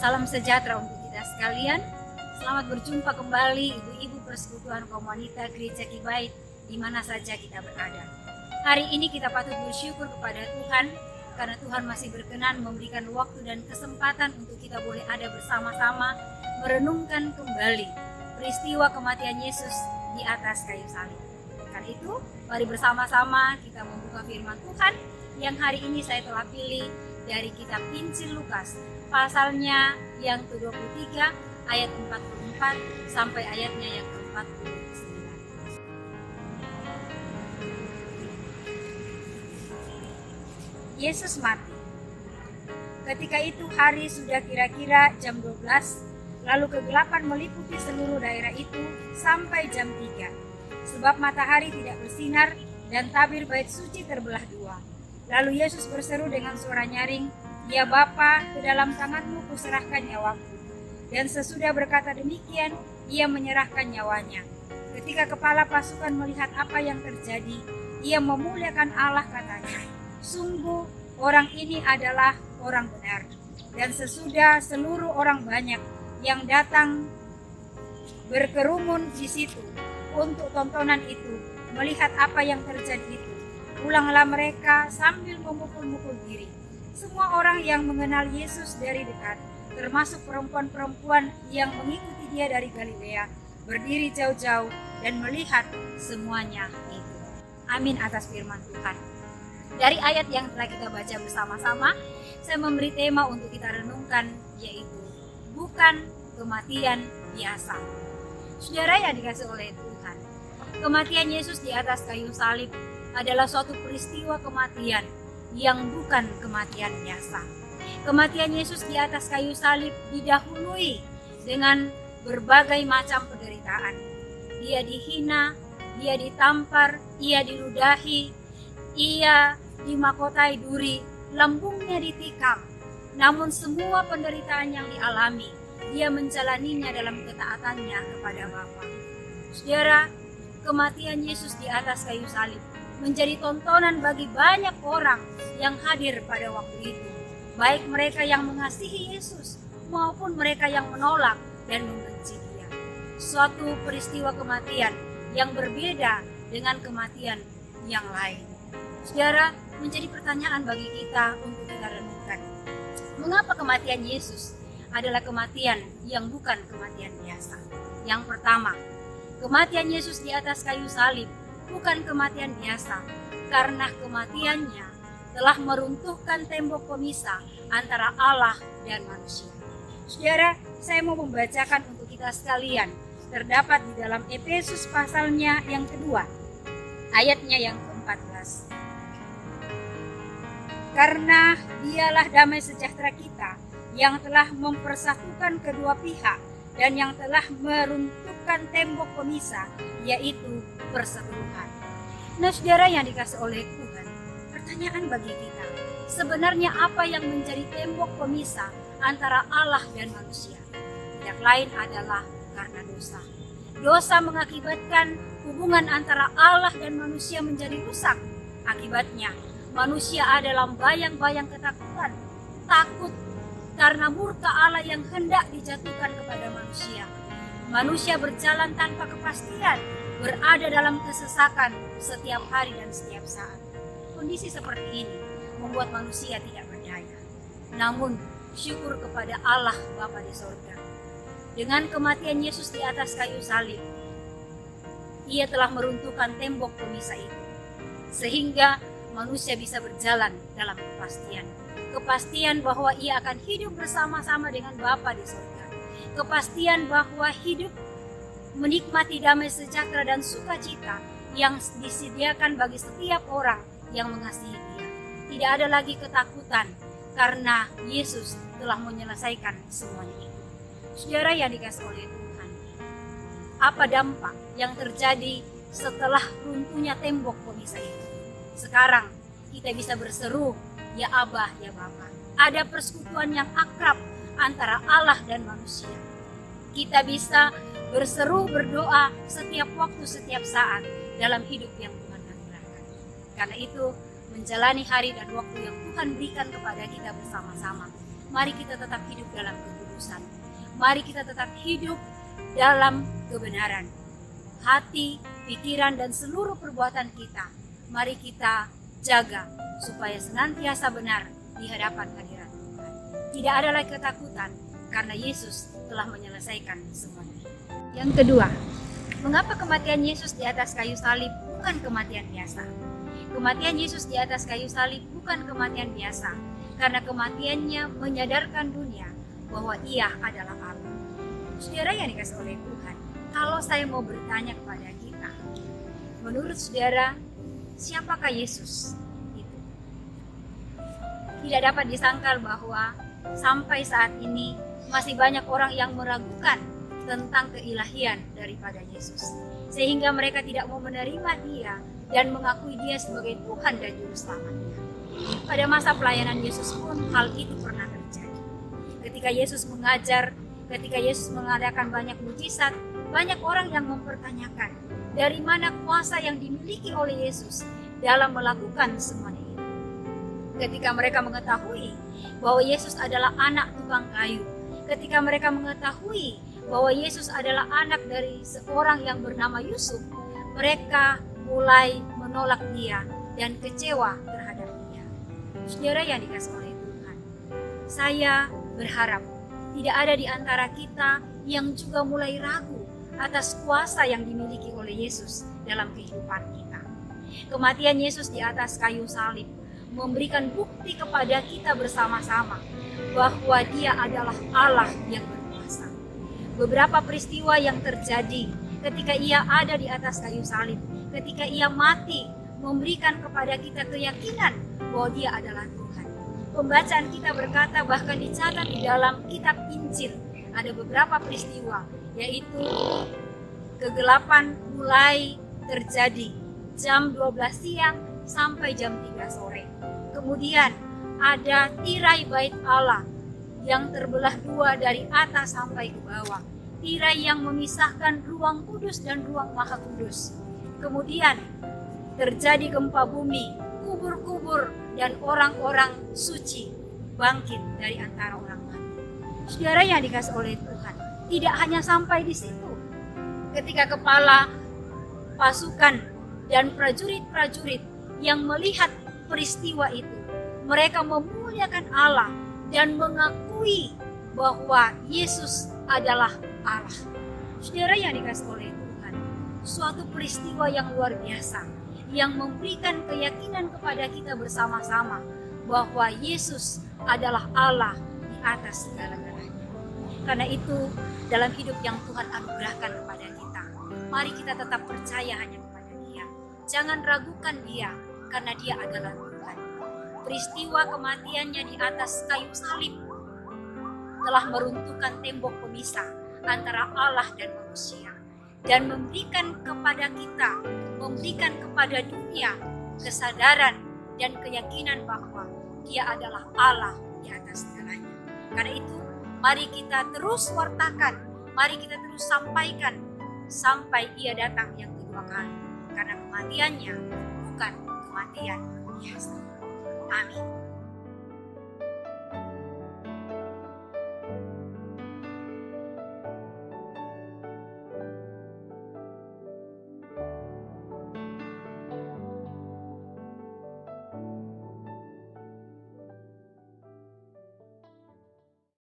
Salam sejahtera untuk kita sekalian. Selamat berjumpa kembali ibu-ibu persekutuan kaum wanita Gereja Kibait di mana saja kita berada. Hari ini kita patut bersyukur kepada Tuhan karena Tuhan masih berkenan memberikan waktu dan kesempatan untuk kita boleh ada bersama-sama merenungkan kembali peristiwa kematian Yesus di atas kayu salib. Karena itu, mari bersama-sama kita membuka firman Tuhan yang hari ini saya telah pilih dari kitab Injil Lukas, pasalnya yang ke-23 ayat 44 sampai ayatnya yang ke-49. Yesus mati. Ketika itu hari sudah kira-kira jam 12, lalu kegelapan meliputi seluruh daerah itu sampai jam 3. Sebab matahari tidak bersinar dan tabir bait suci terbelah dua. Lalu Yesus berseru dengan suara nyaring, "Ya Bapa, ke dalam tangan-Mu kuserahkan nyawaku." Dan sesudah berkata demikian, ia menyerahkan nyawanya. Ketika kepala pasukan melihat apa yang terjadi, ia memuliakan Allah, katanya, "Sungguh orang ini adalah orang benar." Dan sesudah seluruh orang banyak yang datang berkerumun di situ untuk tontonan itu, melihat apa yang terjadi itu, pulanglah mereka sambil memukul-mukul diri. Semua orang yang mengenal Yesus dari dekat, termasuk perempuan-perempuan yang mengikuti dia dari Galilea, berdiri jauh-jauh dan melihat semuanya itu. Amin atas firman Tuhan. Dari ayat yang telah kita baca bersama-sama, saya memberi tema untuk kita renungkan, yaitu bukan kematian biasa. Saudara yang dikasihi oleh Tuhan, kematian Yesus di atas kayu salib adalah suatu peristiwa kematian yang bukan kematian biasa. Kematian Yesus di atas kayu salib didahului dengan berbagai macam penderitaan. Dia dihina, dia ditampar, ia diludahi, ia dimakotai duri, lambungnya ditikam. Namun semua penderitaan yang dialami, dia menjalaninya dalam ketaatannya kepada Bapa. Saudara, kematian Yesus di atas kayu salib menjadi tontonan bagi banyak orang yang hadir pada waktu itu, baik mereka yang mengasihi Yesus maupun mereka yang menolak dan membenci Dia. Suatu peristiwa kematian yang berbeda dengan kematian yang lain. Saudara, menjadi pertanyaan bagi kita untuk kita renungkan. Mengapa kematian Yesus adalah kematian yang bukan kematian biasa? Yang pertama, kematian Yesus di atas kayu salib bukan kematian biasa karena kematiannya telah meruntuhkan tembok pemisah antara Allah dan manusia. Saudara, saya mau membacakan untuk kita sekalian, terdapat di dalam Efesus pasalnya yang kedua, ayatnya yang ke-14. Karena dialah damai sejahtera kita yang telah mempersatukan kedua pihak dan yang telah meruntuhkan tembok pemisah, yaitu perseteruhan. Nah, saudara yang dikasihi oleh Tuhan, pertanyaan bagi kita, sebenarnya apa yang menjadi tembok pemisah antara Allah dan manusia? Tidak lain adalah karena dosa. Dosa mengakibatkan hubungan antara Allah dan manusia menjadi rusak. Akibatnya, manusia ada dalam bayang-bayang ketakutan, takut karena murka Allah yang hendak dijatuhkan kepada manusia. Manusia berjalan tanpa kepastian, berada dalam kesesakan setiap hari dan setiap saat. Kondisi seperti ini membuat manusia tidak berdaya. Namun, syukur kepada Allah Bapa di sorga. Dengan kematian Yesus di atas kayu salib, Ia telah meruntuhkan tembok pemisah itu, sehingga manusia bisa berjalan dalam kepastian. Kepastian bahwa ia akan hidup bersama-sama dengan Bapa di surga. Kepastian bahwa hidup menikmati damai sejahtera dan sukacita yang disediakan bagi setiap orang yang mengasihi Dia. Tidak ada lagi ketakutan karena Yesus telah menyelesaikan semuanya itu. Saudara yang dikasihi oleh Tuhan, apa dampak yang terjadi setelah runtuhnya tembok pemisah itu? Sekarang kita bisa berseru, "Ya Abah, ya Bapa." Ada persekutuan yang akrab antara Allah dan manusia. Kita bisa berseru, berdoa setiap waktu, setiap saat dalam hidup yang Tuhan anugerahkan. Karena itu, menjalani hari dan waktu yang Tuhan berikan kepada kita bersama-sama, mari kita tetap hidup dalam kekudusan. ketulusan. Mari kita tetap hidup dalam kebenaran. Hati, pikiran, dan seluruh perbuatan kita, mari kita jaga supaya senantiasa benar di hadapan hadirat Tuhan. Tidak ada lagi ketakutan karena Yesus telah menyelesaikan semuanya. Yang kedua, mengapa kematian Yesus di atas kayu salib bukan kematian biasa? Kematian Yesus di atas kayu salib bukan kematian biasa, karena kematiannya menyadarkan dunia bahwa Ia adalah Allah. Saudara yang dikasihi oleh Tuhan, kalau saya mau bertanya kepada kita, menurut saudara, siapakah Yesus itu? Tidak dapat disangkal bahwa sampai saat ini masih banyak orang yang meragukan tentang keilahian daripada Yesus, sehingga mereka tidak mau menerima Dia dan mengakui Dia sebagai Tuhan dan Juru Selamatnya. Pada masa pelayanan Yesus pun hal itu pernah terjadi. Ketika Yesus mengajar, ketika Yesus mengadakan banyak mujizat, banyak orang yang mempertanyakan dari mana kuasa yang dimiliki oleh Yesus dalam melakukan semuanya itu. Ketika mereka mengetahui bahwa Yesus adalah anak tukang kayu, ketika mereka mengetahui bahwa Yesus adalah anak dari seorang yang bernama Yusuf, mereka mulai menolak Dia dan kecewa terhadap Dia. Saudara yang dikasihi oleh Tuhan, saya berharap tidak ada di antara kita yang juga mulai ragu atas kuasa yang dimiliki oleh Yesus dalam kehidupan kita. Kematian Yesus di atas kayu salib memberikan bukti kepada kita bersama-sama bahwa Dia adalah Allah yang berkuasa. Beberapa peristiwa yang terjadi ketika Ia ada di atas kayu salib, ketika Ia mati, memberikan kepada kita keyakinan bahwa Dia adalah Tuhan. Pembacaan kita berkata, bahkan dicatat di dalam kitab Injil, ada beberapa peristiwa, yaitu kegelapan mulai terjadi jam 12 siang sampai jam 3 sore. Kemudian ada tirai bait Allah yang terbelah dua dari atas sampai ke bawah. Tirai yang memisahkan ruang kudus dan ruang maha kudus. Kemudian terjadi gempa bumi, kubur-kubur dan orang-orang suci bangkit dari antara orang mati. Saudara yang dikasihi oleh Tuhan, tidak hanya sampai di situ. Ketika kepala pasukan dan prajurit-prajurit yang melihat peristiwa itu, mereka memuliakan Allah dan mengakui bahwa Yesus adalah Allah. Saudara yang dikasihi oleh Tuhan, suatu peristiwa yang luar biasa yang memberikan keyakinan kepada kita bersama-sama bahwa Yesus adalah Allah di atas segala-galanya. Karena itu, dalam hidup yang Tuhan anugerahkan kepada kita, mari kita tetap percaya hanya kepada Dia. Jangan ragukan Dia, karena Dia adalah Tuhan. Peristiwa kematiannya di atas kayu salib telah meruntuhkan tembok pemisah antara Allah dan manusia, dan memberikan kepada kita, memberikan kepada dunia kesadaran dan keyakinan bahwa Dia adalah Allah di atas segalanya. Karena itu, mari kita terus wartakan, mari kita terus sampaikan sampai Ia datang yang kedua kali. Karena kematiannya bukan kematian biasa. Amin.